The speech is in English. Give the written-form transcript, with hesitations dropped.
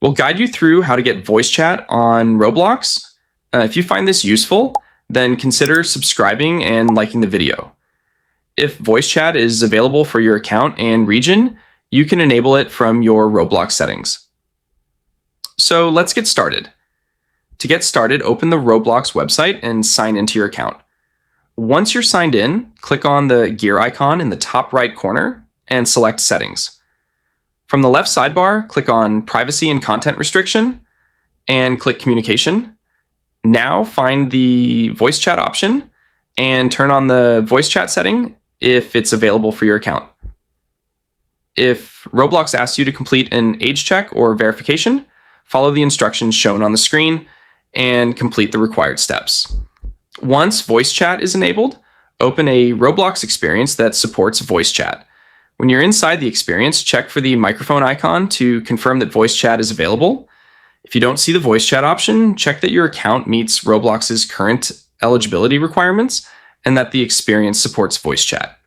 We'll guide you through how to get voice chat on Roblox. If you find this useful, then consider subscribing and liking the video. If voice chat is available for your account and region, you can enable it from your Roblox settings. So let's get started. To get started, open the Roblox website and sign into your account. Once you're signed in, click on the gear icon in the top right corner and select Settings. From the left sidebar, click on Privacy and Content Restriction and click Communication. Now find the voice chat option and turn on the voice chat setting if it's available for your account. If Roblox asks you to complete an age check or verification, follow the instructions shown on the screen and complete the required steps. Once voice chat is enabled, open a Roblox experience that supports voice chat. When you're inside the experience, check for the microphone icon to confirm that voice chat is available. If you don't see the voice chat option, check that your account meets Roblox's current eligibility requirements and that the experience supports voice chat.